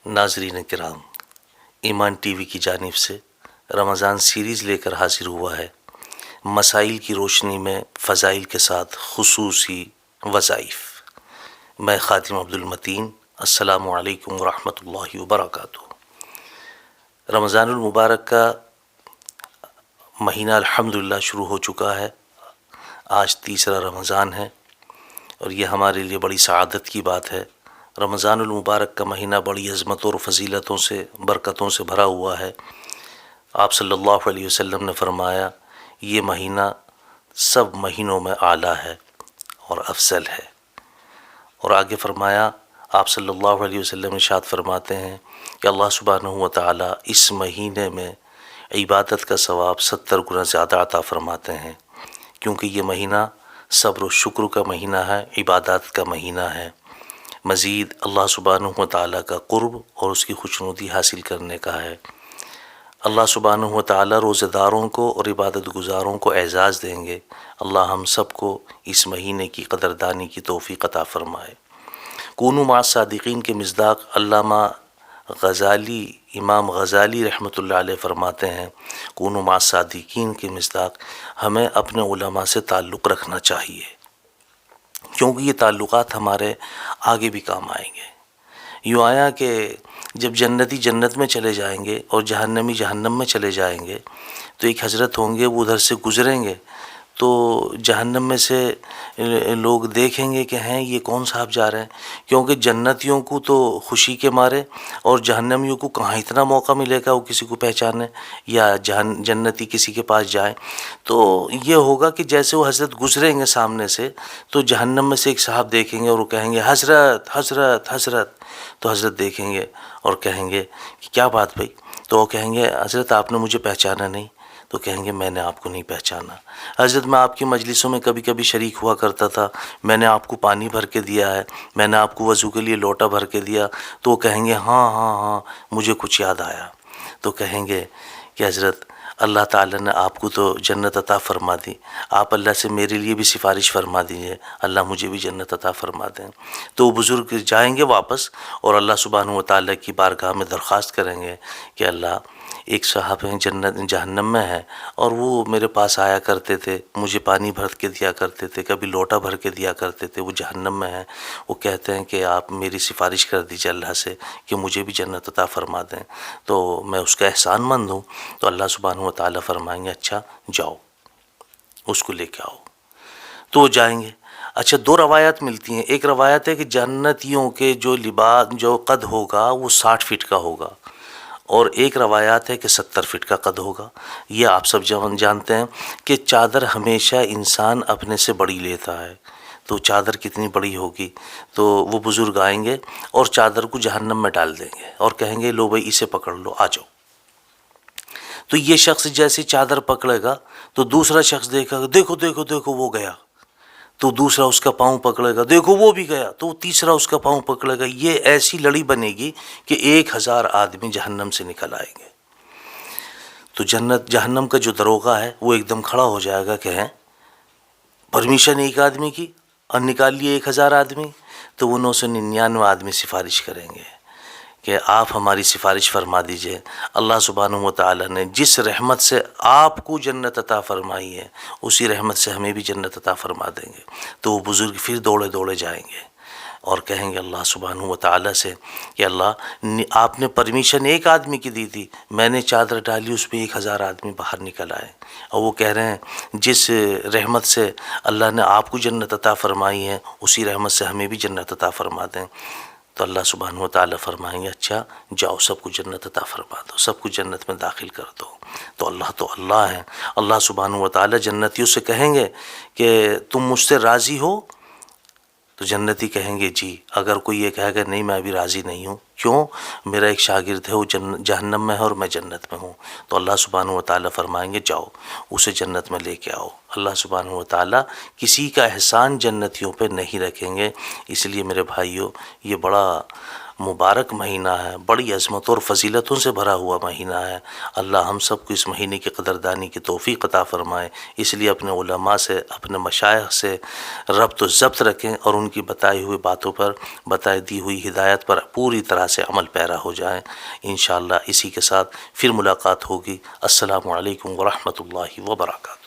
ناظرین کرام، ایمان ٹی وی کی جانب سے رمضان سیریز لے کر حاضر ہوا ہے۔ مسائل کی روشنی میں فضائل کے ساتھ خصوصی وظائف۔ میں خادم عبدالمتین، السلام علیکم ورحمۃ اللہ وبرکاتہ۔ رمضان المبارک کا مہینہ الحمدللہ شروع ہو چکا ہے۔ آج تیسرا رمضان ہے اور یہ ہمارے لیے بڑی سعادت کی بات ہے۔ رمضان المبارک کا مہینہ بڑی عظمتوں اور فضیلتوں سے، برکتوں سے بھرا ہوا ہے۔ آپ صلی اللہ علیہ وسلم نے فرمایا یہ مہینہ سب مہینوں میں اعلیٰ ہے اور افضل ہے، اور آگے فرمایا آپ صلی اللہ علیہ وسلم ارشاد فرماتے ہیں کہ اللہ سبحانہ و تعالیٰ اس مہینے میں عبادت کا ثواب 70 گنا زیادہ عطا فرماتے ہیں، کیونکہ یہ مہینہ صبر و شکر کا مہینہ ہے، عبادات کا مہینہ ہے۔ مزید اللہ سبحانہ و تعالیٰ کا قرب اور اس کی خوشنودی حاصل کرنے کا ہے۔ اللہ سبحانہ و تعالیٰ روزہ داروں کو اور عبادت گزاروں کو اعزاز دیں گے۔ اللہ ہم سب کو اس مہینے کی قدردانی کی توفیق عطا فرمائے۔ کونوا مع الصادقین کے مصداق علامہ غزالی، امام غزالی رحمۃ اللہ علیہ فرماتے ہیں، کونوا مع الصادقین کے مصداق ہمیں اپنے علماء سے تعلق رکھنا چاہیے، کیونکہ یہ تعلقات ہمارے آگے بھی کام آئیں گے۔ یوں آیا کہ جب جنتی جنت میں چلے جائیں گے اور جہنمی جہنم میں چلے جائیں گے تو ایک حضرت ہوں گے، وہ ادھر سے گزریں گے تو جہنم میں سے لوگ دیکھیں گے کہ ہیں یہ کون صاحب جا رہے ہیں، کیونکہ جنتیوں کو تو خوشی کے مارے اور جہنمیوں کو کہاں اتنا موقع ملے گا وہ کسی کو پہچانے یا جنتی کسی کے پاس جائیں۔ تو یہ ہوگا کہ جیسے وہ حضرت گزریں گے سامنے سے تو جہنم میں سے ایک صاحب دیکھیں گے اور وہ کہیں گے حضرت حضرت حضرت، تو حضرت دیکھیں گے اور کہیں گے کہ کیا بات بھائی؟ تو وہ کہیں گے حضرت آپ نے مجھے پہچانا نہیں؟ تو کہیں گے میں نے آپ کو نہیں پہچانا حضرت، میں آپ کی مجلسوں میں کبھی کبھی شریک ہوا کرتا تھا، میں نے آپ کو پانی بھر کے دیا ہے، میں نے آپ کو وضو کے لیے لوٹا بھر کے دیا۔ تو وہ کہیں گے ہاں ہاں ہاں مجھے کچھ یاد آیا۔ تو کہیں گے کہ حضرت اللہ تعالیٰ نے آپ کو تو جنت عطا فرما دی، آپ اللہ سے میرے لیے بھی سفارش فرما دیجیے، اللہ مجھے بھی جنت عطا فرما دیں۔ تو وہ بزرگ جائیں گے واپس اور اللہ سبحانہ و تعالیٰ کی بارگاہ میں درخواست کریں گے کہ اللہ ایک صاحب ہیں جہنم میں ہے اور وہ میرے پاس آیا کرتے تھے، مجھے پانی بھر کے دیا کرتے تھے، کبھی لوٹا بھر کے دیا کرتے تھے، وہ جہنم میں ہیں، وہ کہتے ہیں کہ آپ میری سفارش کر دیجیے اللہ سے کہ مجھے بھی جنت عطا فرما دیں، تو میں اس کا احسان مند ہوں۔ تو اللہ سبحانہ و تعالیٰ فرمائیں گے اچھا جاؤ اس کو لے کے آؤ، تو وہ جائیں گے۔ اچھا، دو روایات ملتی ہیں، ایک روایت ہے کہ جنتیوں کے جو لباس جو قد ہوگا وہ 60 فٹ کا ہوگا، اور ایک روایات ہے کہ 70 فٹ کا قد ہوگا۔ یہ آپ سب جانتے ہیں کہ چادر ہمیشہ انسان اپنے سے بڑی لیتا ہے، تو چادر کتنی بڑی ہوگی؟ تو وہ بزرگ آئیں گے اور چادر کو جہنم میں ڈال دیں گے اور کہیں گے لو بھائی اسے پکڑ لو، آ جاؤ۔ تو یہ شخص جیسے چادر پکڑے گا تو دوسرا شخص دیکھا گا، دیکھو دیکھو دیکھو وہ گیا، تو دوسرا اس کا پاؤں پکڑے گا، دیکھو وہ بھی گیا، تو تیسرا اس کا پاؤں پکڑے گا۔ یہ ایسی لڑی بنے گی کہ 1000 آدمی جہنم سے نکل آئیں گے۔ تو جہنم کا جو دروغہ ہے وہ ایک دم کھڑا ہو جائے گا کہ ہیں پرمیشن ایک آدمی کی اور نکال لیے 1000 آدمی، تو وہ 999 آدمی سفارش کریں گے کہ آپ ہماری سفارش فرما دیجئے، اللہ سبحانہ و تعالیٰ نے جس رحمت سے آپ کو جنت عطا فرمائی ہے اسی رحمت سے ہمیں بھی جنت عطا فرما دیں گے۔ تو وہ بزرگ پھر دوڑے دوڑے جائیں گے اور کہیں گے اللہ سبحانہ و تعالیٰ سے کہ اللہ آپ نے پرمیشن ایک آدمی کی دی تھی، میں نے چادر ڈالی اس میں 1000 آدمی باہر نکل آئے، اور وہ کہہ رہے ہیں جس رحمت سے اللہ نے آپ کو جنت عطا فرمائی ہے اسی رحمت سے ہمیں بھی جنت عطا فرما دیں۔ تو اللہ سبحانہ و تعالیٰ فرمائیں گے اچھا جاؤ سب کو جنت عطا فرما دو، سب کو جنت میں داخل کر دو۔ تو اللہ ہے، اللہ سبحانہ و تعالیٰ جنتیوں سے کہیں گے کہ تم مجھ سے راضی ہو؟ تو جنتی کہیں گے جی۔ اگر کوئی یہ کہے گا نہیں میں ابھی راضی نہیں ہوں، کیوں؟ میرا ایک شاگرد ہے وہ جہنم میں ہے اور میں جنت میں ہوں، تو اللہ سبحانہ و تعالیٰ فرمائیں گے جاؤ اسے جنت میں لے کے آؤ۔ اللہ سبحانہ و تعالیٰ کسی کا احسان جنتیوں پہ نہیں رکھیں گے۔ اس لیے میرے بھائیوں یہ بڑا مبارک مہینہ ہے، بڑی عظمتوں اور فضیلتوں سے بھرا ہوا مہینہ ہے۔ اللہ ہم سب کو اس مہینے کی قدردانی کی توفیق عطا فرمائے۔ اس لیے اپنے علماء سے، اپنے مشائخ سے ربط و ضبط رکھیں اور ان کی بتائی ہوئی باتوں پر، بتائی دی ہوئی ہدایت پر پوری طرح سے عمل پیرا ہو جائیں۔ انشاءاللہ اسی کے ساتھ پھر ملاقات ہوگی۔ السلام علیکم ورحمۃ اللہ وبرکاتہ۔